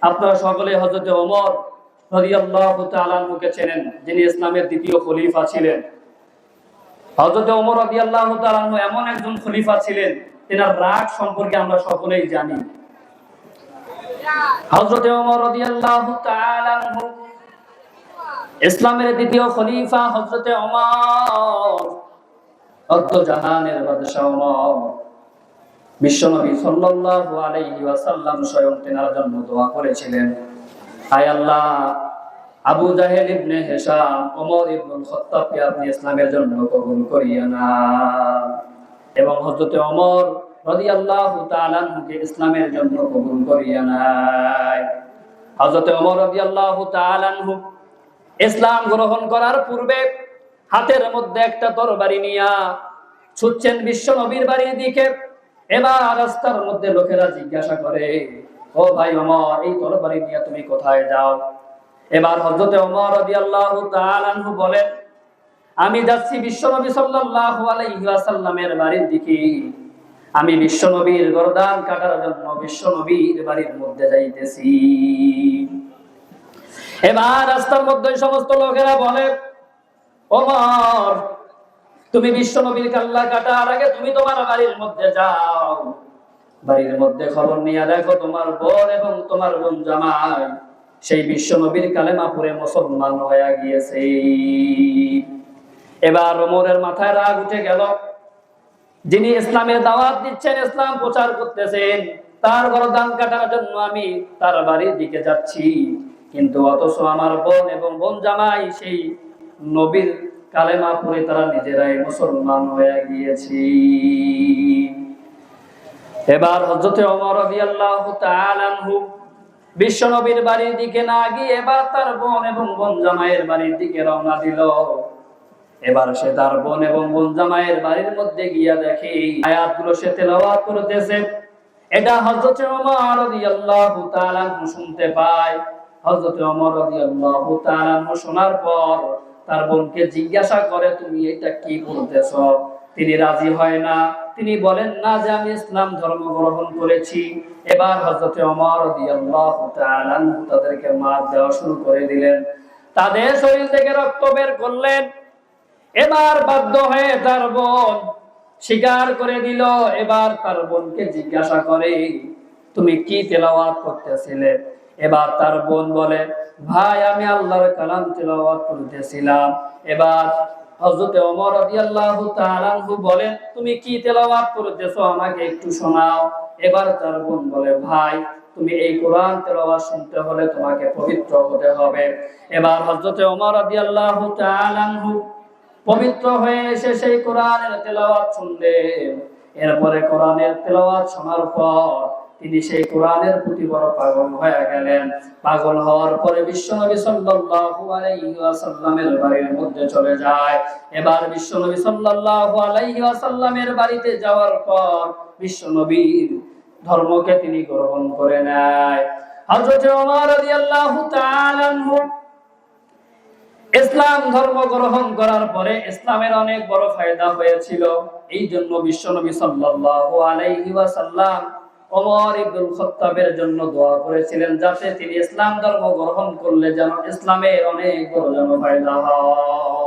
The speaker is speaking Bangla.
আপনারা সকলে হযরত ওমর রাদিয়াল্লাহু তাআলা আনহুকে চেনেন, যিনি ইসলামের দ্বিতীয় খলিফা ছিলেন। হযরত ওমর রাদিয়াল্লাহু তাআলা আনহু এমন একজন খলিফা ছিলেন, তেনার রাগ সম্পর্কে আমরা সকলেই জানি। হযরত ওমর রাদিয়াল্লাহু তাআলা আনহু ইসলামের দ্বিতীয় খলিফা। হযরত ওমর জাহানের বাদশা ওমর, বিশ্বনবী সাল্লাল্লাহু আলাইহি ওয়াসাল্লাম স্বয়ং তেনার জন্য দোয়া করেছিলেন, হায় আল্লাহ, আবু জাহেল ইবনে হিশাম ওমর ইবনুল খাত্তাবকে আপনি ইসলামের জন্য কবুল করিয়া নাও। এবং হযরত ওমর রাদিয়াল্লাহু তাআলা আনহুকে ইসলামের জন্য কবুল করিয়া নেয়। হযরত ওমর রাদিয়াল্লাহু তাআলা আনহু ইসলাম গ্রহণ করার পূর্বে হাতের মধ্যে একটা তরবারি নিয়া ছুটছেন বিশ্বনবীর বাড়ির দিকে। এবার রাস্তার মধ্যে লোকেরা জিজ্ঞাসা করে, ও ভাই ওমর, এই তরবারি নিয়ে তুমি কোথায় যাও? এবার হযরত ওমর রাদিয়াল্লাহু তাআলা আনহু বলেন, আমি যাচ্ছি বিশ্বনবী সাল্লাল্লাহু আলাইহি ওয়াসাল্লামের বাড়ির দিকে। আমি বিশ্বনবীর গর্দান কাটার জন্য বিশ্বনবীর বাড়ির মধ্যে যাইতেছি। এবার রাস্তার মধ্যে সমস্ত লোকেরা বলে, ওমর, তুমি বিশ্বনবীর কাল্লা কাটার আগে তুমি তোমার বাড়ির মধ্যে যাও। বাড়ির মধ্যে খবর নিয়ে দেখো তোমার বোন এবং তোমার বোন জামাই সেই বিশ্বনবীর কালেমা পড়ে মুসলমান হয়ে গিয়েছে। এবার ওমরের মাথায় রাগ উঠে গেল। যিনি ইসলামের দাওয়াত দিচ্ছেন, ইসলাম প্রচার করতেছেন, তার গর্দান কাটার জন্য আমি তার বাড়ির দিকে যাচ্ছি, কিন্তু অথচ আমার বোন এবং বোন জামাই সেই নবীর কালেমা পড়ে তারা নিজেরাই মুসলমান হয়ে গিয়েছে। এবার হযরত ওমর রাদিয়াল্লাহু তাআলা আনহু বিশ্বনবীর বাড়ির দিকে না গিয়ে এবার তার বোন এবং বোন জামাইয়ের বাড়ির দিকে রওনা দিল। এবার সে তার বোন এবং বোন জামাইয়ের বাড়ির মধ্যে গিয়া দেখে আয়াতগুলো সে তেলাওয়াত করতেছে। এটা হযরত ওমর রাদিয়াল্লাহু তাআলা আনহু শুনতে পায়। হযরত ওমর রাদিয়াল্লাহু তাআলা আনহু শোনার পর তার বোনকে জিজ্ঞাসা করে, তুমি এটা কি বলতেছো? তিনি রাজি হয় না, তিনি বলেন না যে আমি ইসলাম ধর্ম গ্রহণ করেছি। এবার হযরত ওমর রাদিয়াল্লাহু তাআলা আনহু তাদেরকে মার দেওয়া শুরু করে দিলেন, তাদের শরীর থেকে রক্ত বের করলেন। এবার বাধ্য হয়ে তার বোন স্বীকার করে দিল। এবার তার বোনকে জিজ্ঞাসা করে, তুমি কি তেলাওয়াত করতেছিলে? এবার তার বোন বলে, ভাই, আমি আল্লাহর কালাম তেলাওয়াত করতেছিলাম। এবার হযরত ওমর রাদিয়াল্লাহু তাআলা আনহু বলেন, তুমি কি তেলাওয়াত করতেছো, আমাকে একটু শোনাও। এবার তার বোন বলে, ভাই, তুমি এই কোরআন তেলাওয়াত শুনতে হলে তোমাকে পবিত্র হতে হবে। এবার হযরত ওমর রাদিয়াল্লাহু তাআলা আনহু পবিত্র হয়ে এসে সেই কোরআনের তেলাওয়াত শুনলেন। এরপরে কোরআনের তেলাওয়াত শোনার পর তিনি সেই কোরআনের প্রতি বড় পাগল হয়ে গেলেন। পাগল হওয়ার পরে বিশ্বনবী সাল্লাল্লাহু আলাইহি ওয়াসাল্লামের বাড়ির মধ্যে চলে যায়। এবার বিশ্বনবী সাল্লাল্লাহু আলাইহি ওয়াসাল্লামের বাড়িতে যাওয়ার পর বিশ্বনবীর ধর্মকে তিনি গ্রহণ করে নেয়। হযরত ওমর রাদিয়াল্লাহু তাআলা আনহু ইসলাম ধর্ম গ্রহণ করার পরে ইসলামের অনেক বড় ফায়দা হয়েছিল। এই জন্য বিশ্বনবী সাল্লাল্লাহু আলাইহি ওয়াসাল্লাম ওমর ইবনুল খাত্তাবের জন্য দোয়া করেছিলেন, যাতে তিনি ইসলাম ধর্ম গ্রহণ করলে যেন ইসলামের অনেক বড় যেন ফায়দা হয়।